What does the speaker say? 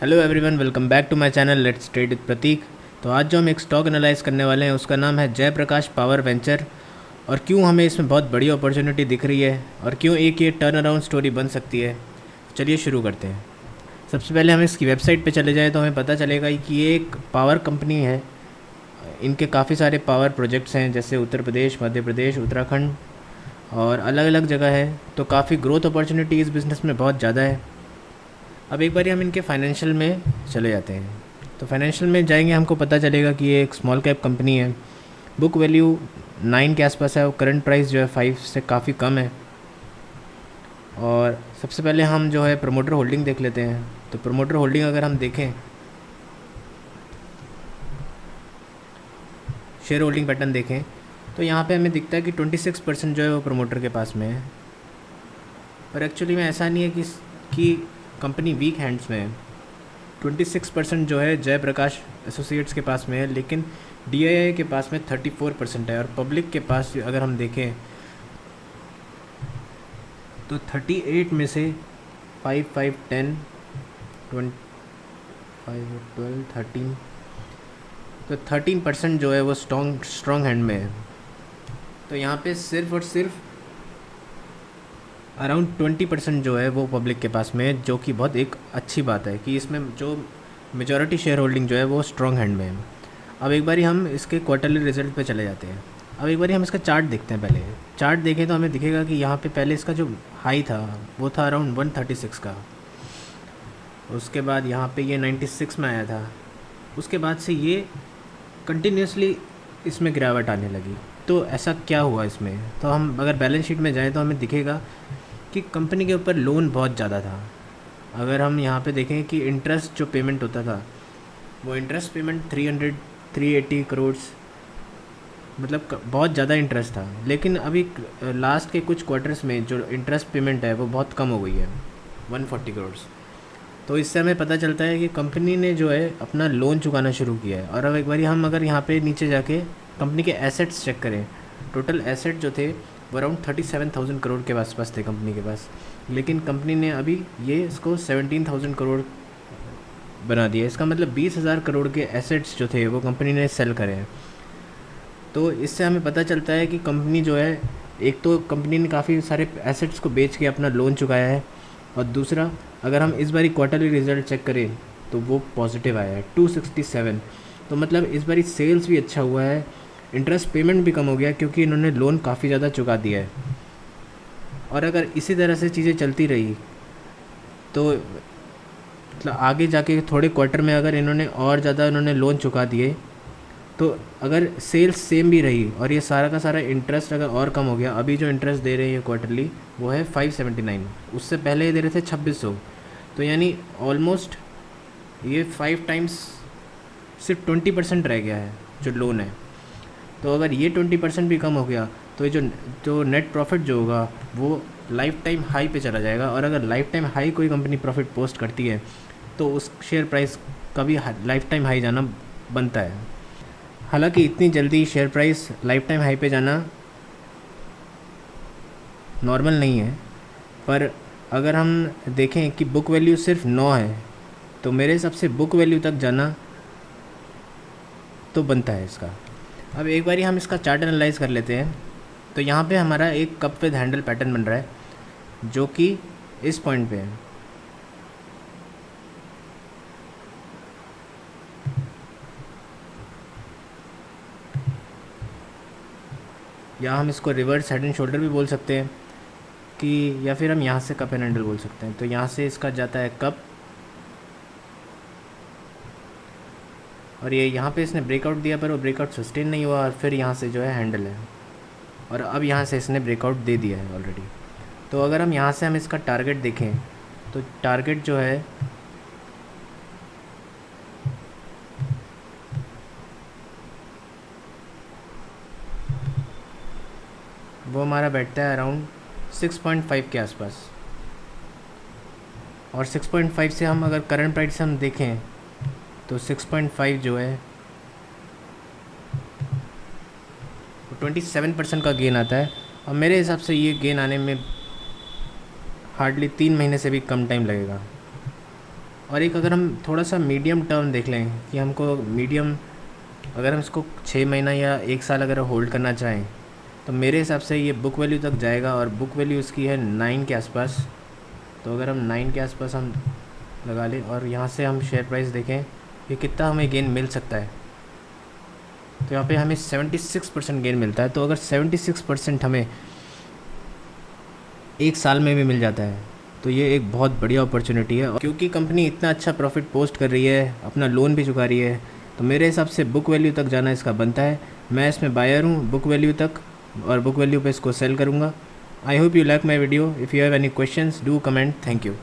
Hello everyone, welcome back to my channel let's trade with Prateek. तो आज जो हम एक स्टॉक एनालाइज करने वाले हैं उसका नाम है जयप्रकाश पावर वेंचर। और क्यों हमें इसमें बहुत बड़ी अपॉर्चुनिटी दिख रही है और क्यों एक ये टर्न अराउंड स्टोरी बन सकती है। चलिए शुरू करते हैं। सबसे पहले हम इसकी वेबसाइट पे चले जाएँ तो हमें पता चलेगा कि ये एक पावर कंपनी है। इनके काफ़ी सारे पावर प्रोजेक्ट्स हैं, जैसे उत्तर प्रदेश, मध्य प्रदेश, उत्तराखंड और अलग अलग जगह है। तो काफ़ी ग्रोथ अपॉर्चुनिटी इस बिज़नेस में बहुत ज़्यादा है। अब एक बार हम इनके फाइनेंशियल में चले जाते हैं। तो फाइनेंशियल में जाएंगे, हमको पता चलेगा कि ये एक स्मॉल कैप कंपनी है। बुक वैल्यू 9 के आसपास है और करंट प्राइस जो है 5 से काफ़ी कम है। और सबसे पहले हम जो है प्रमोटर होल्डिंग देख लेते हैं। तो प्रमोटर होल्डिंग अगर हम देखें, शेयर होल्डिंग पैटर्न देखें, तो यहाँ पे हमें दिखता है कि 26% जो है वो प्रमोटर के पास में है। पर एक्चुअली में ऐसा नहीं है कि कंपनी वीक हैंड्स में है। 26% जो है जयप्रकाश एसोसिएट्स के पास में है, लेकिन DII के पास में 34% है। और पब्लिक के पास अगर हम देखें तो 38 में से 5, 5, 10, 20, 5, 12, 13, तो 13% जो है वो स्ट्रॉन्ग हैंड में है। तो यहाँ पे सिर्फ और सिर्फ अराउंड 20% जो है वो पब्लिक के पास में है, जो कि बहुत एक अच्छी बात है कि इसमें जो मेजॉरिटी शेयर होल्डिंग जो है वो स्ट्रॉन्ग हैंड में है। अब एक बारी हम इसके क्वार्टरली रिजल्ट पे चले जाते हैं। अब एक बारी हम इसका चार्ट देखते हैं। पहले चार्ट देखें तो हमें दिखेगा कि यहाँ पे पहले इसका जो हाई था वो था अराउंड 136 का। उसके बाद यहाँ पे ये 96 में आया था। उसके बाद से ये कंटिन्यूसली इसमें गिरावट आने लगी। तो ऐसा क्या हुआ इसमें? तो हम अगर बैलेंस शीट में जाएँ तो हमें दिखेगा कि कंपनी के ऊपर लोन बहुत ज़्यादा था। अगर हम यहाँ पे देखें कि इंटरेस्ट जो पेमेंट होता था, वो इंटरेस्ट पेमेंट 380 करोड़, मतलब बहुत ज़्यादा इंटरेस्ट था। लेकिन अभी लास्ट के कुछ क्वार्टर्स में जो इंटरेस्ट पेमेंट है वो बहुत कम हो गई है, 140 करोड़। तो इससे हमें पता चलता है कि कंपनी ने जो है अपना लोन चुकाना शुरू किया है। और अब एक बारी हम अगर यहाँ पे नीचे जाके कंपनी के एसेट्स चेक करें, टोटल एसेट जो थे वो अराउंड 37,000 करोड़ के आसपास थे कंपनी के पास। लेकिन कंपनी ने अभी ये इसको 17,000 करोड़ बना दिया। इसका मतलब 20,000 करोड़ के एसेट्स जो थे वो कंपनी ने सेल करे हैं। तो इससे हमें पता चलता है कि कंपनी जो है, एक तो कंपनी ने काफ़ी सारे एसेट्स को बेच के अपना लोन चुकाया है, और दूसरा अगर हम इस बारी क्वार्टरली रिजल्ट चेक करें तो वो पॉजिटिव आया है 267। तो मतलब इस बारी सेल्स भी अच्छा हुआ है, इंटरेस्ट पेमेंट भी कम हो गया क्योंकि इन्होंने लोन काफ़ी ज़्यादा चुका दिया है। और अगर इसी तरह से चीज़ें चलती रही तो मतलब आगे जाके थोड़े क्वार्टर में अगर इन्होंने लोन चुका दिए, तो अगर सेल्स सेम भी रही और ये सारा का सारा इंटरेस्ट अगर और कम हो गया, अभी जो इंटरेस्ट दे रहे हैं क्वार्टरली वो है 579, उससे पहले ये दे रहे थे 2600। तो यानी ऑलमोस्ट ये 5 टाइम्स सिर्फ 20% रह गया है जो लोन है। तो अगर ये 20% भी कम हो गया तो ये जो नेट प्रॉफिट जो होगा वो लाइफ टाइम हाई पे चला जाएगा। और अगर लाइफ टाइम हाई कोई कंपनी प्रॉफिट पोस्ट करती है तो उस शेयर प्राइस का भी लाइफ टाइम हाई जाना बनता है। हालांकि इतनी जल्दी share price life time high पे जाना नॉर्मल नहीं है, पर अगर हम देखें कि बुक वैल्यू सिर्फ 9 है तो मेरे हिसाब से बुक वैल्यू तक जाना तो बनता है इसका। अब एक बारी हम इसका चार्ट एनालाइज कर लेते हैं। तो यहाँ पे हमारा एक कप विद हैंडल पैटर्न बन रहा है जो कि इस पॉइंट पे है। या हम इसको रिवर्स हेड एंड शोल्डर भी बोल सकते हैं कि, या फिर हम यहाँ से कप एंड हैंडल बोल सकते हैं। तो यहाँ से इसका जाता है कप, और ये यहाँ पे इसने ब्रेकआउट दिया पर वो ब्रेकआउट सस्टेन नहीं हुआ, और फिर यहाँ से जो है हैंडल है, और अब यहाँ से इसने ब्रेकआउट दे दिया है ऑलरेडी। तो अगर हम यहाँ से हम इसका टारगेट देखें तो टारगेट जो है वो हमारा बैठता है अराउंड 6.5 के आसपास। और 6.5 से हम अगर करंट प्राइस से हम देखें तो 6.5 जो है 27% का गेन आता है। और मेरे हिसाब से ये गेन आने में हार्डली 3 महीने से भी कम टाइम लगेगा। और एक अगर हम थोड़ा सा मीडियम टर्म देख लें कि हमको मीडियम, अगर हम इसको 6 महीना या 1 साल अगर होल्ड करना चाहें, तो मेरे हिसाब से ये बुक वैल्यू तक जाएगा, और बुक वैल्यू इसकी है 9 के आसपास। तो अगर हम 9 के आसपास हम लगा लें और यहाँ से हम शेयर प्राइस देखें कि कितना हमें गेन मिल सकता है, तो यहाँ पे हमें 76% गेन मिलता है। तो अगर 76% हमें 1 साल में भी मिल जाता है तो ये एक बहुत बढ़िया अपॉर्चुनिटी है। और क्योंकि कंपनी इतना अच्छा प्रॉफिट पोस्ट कर रही है, अपना लोन भी चुका रही है, तो मेरे हिसाब से बुक वैल्यू तक जाना इसका बनता है। मैं इसमें बायर हूँ बुक वैल्यू तक, और बुक वैल्यू पे इसको सेल करूँगा। I hope you like my video. If you have any questions do comment. Thank you.